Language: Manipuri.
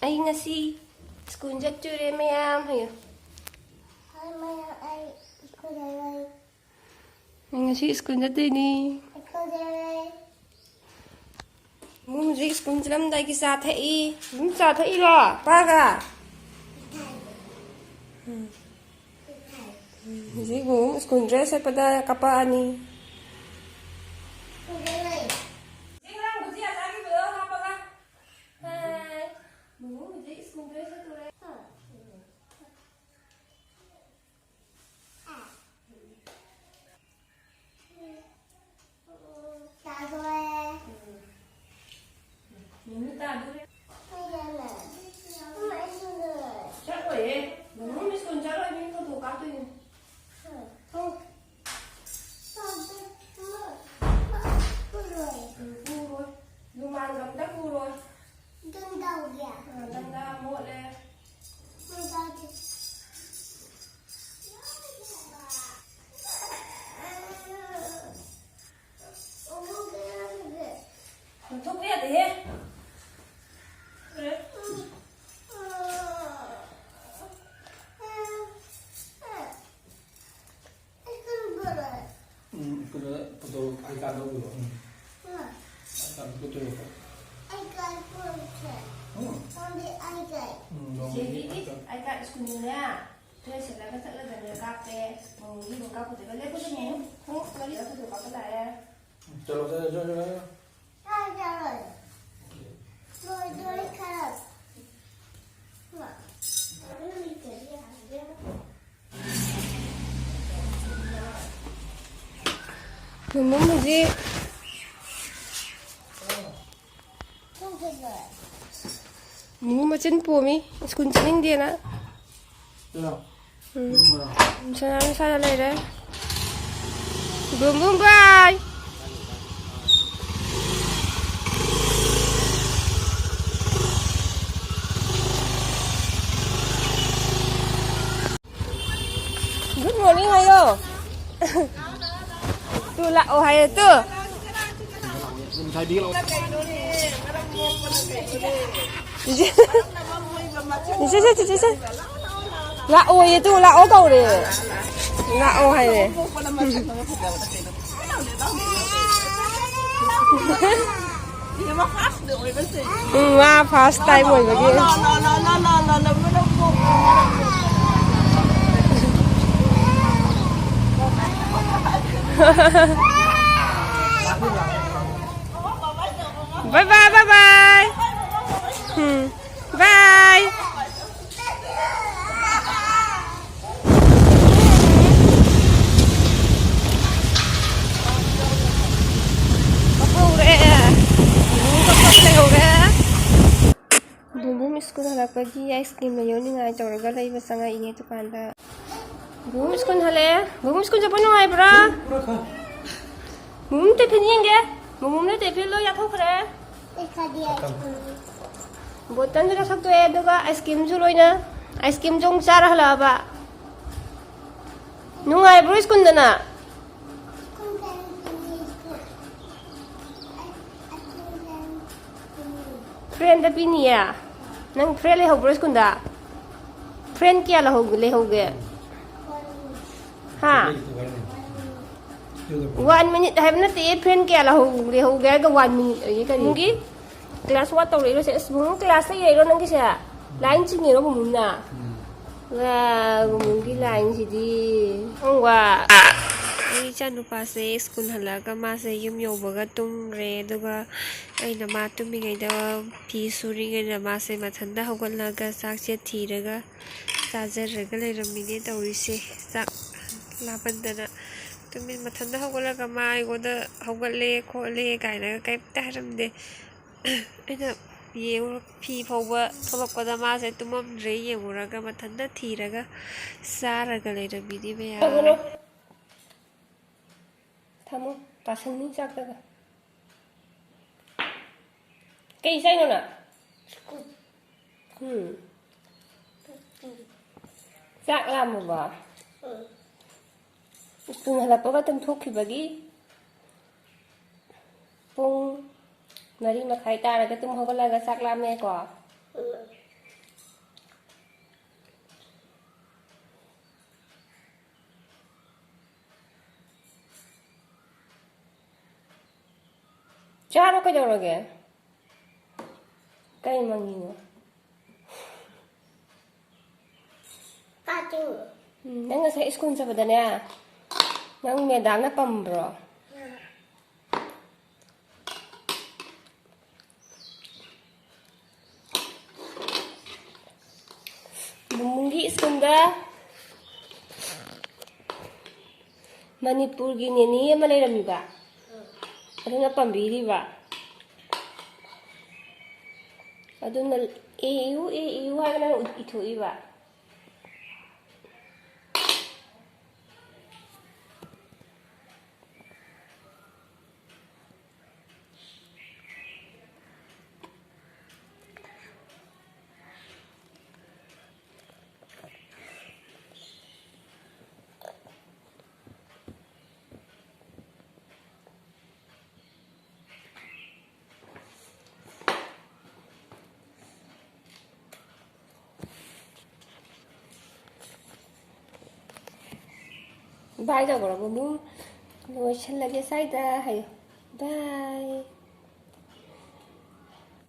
Ay ngasi school jatture mayam hayo. Hai maya ai school jai. Ay ngasi school jatte ni. School jai. Mum ji school jalam dai ki sa thai. Mum sa thai lo pa ga. Ji mum school dress pada kapa ani. Thuốc viết thì hết. Cái betul ikan dulu. Ikan betul. ikan putih. Sambil ikan. Jadi ai cắt school nha. Thế sẽ là cái sẽ là gần cà phê, mong đi cà phê cái lấy cái gì nhỉ? Không, cái gì đó tôi có cái này. Coba. Hai rồi. Rồi khát. Mum ji Không thể rồi. mum macam pu mi school ching dia na. Ya. Sana lại đấy. Bum bum bye. Good morning ayo. Tu lah oh hai tu. Saya dia lah. Đi. Là ôi vậy tu là ố cầu đi. Là ô hay này. Mà fast time rồi vậy. Bye bye bye bye. Bye. Bum school halakpagi ice cream na yun nga itauraga lai basta nga ingay to kanda. Bum school hale. Bum school japan no ay bra. Bum te pinieng ge. Bum ne te pilo ya thok re. Ikan dia. Botan jura sak to e doga ice cream ju loi na. Ice cream jong char hala ba. Nungai bro school dana. Friend da pinia. Nang friend le ho bro school da. Friend kya la ho le ho ge. Ha. 1 minute hay na ti friend kya la ho le ho ge ga 1 minute ai ka ngi. Class what to le se sbung class ai ro nang ki sa. Line chi ni ro mun na. Wa mun ki line si di. Ong wa. Ai cha nu pa se school hala ka ma se yum yo baga tum re duga ai na ma tum mi ngai da phi suri ngai na ma se ma thanda hogal na ga sak che thiraga sajar raga le rami ne tawri se sak la bandana tumi ma thanda hogal ga ma ai go da hogal le kho le kai na kai ta ram de ai ye phi phawba tholok da ma se tumam re ye muraga ma thanda thiraga saraga le rami di be ya Thamu, tasan ni chắc được. Cây xanh không ạ? Chắc làm một vở. Từng là có tâm thuốc thì bagi. Pung, nari makai ta là cái tum không có là chắc làm nghe quả. Charo kaidaurage? Kay mangino? Kaju. Nang sa school sa padanya. Nang madam na pambro. Bumungi iskunda Manipur gi neni ama leirami ba aduna pambiri ba aduna EU hagana ithoi ba Bye đâu rồi bố lotion lagi saya dah. Bye.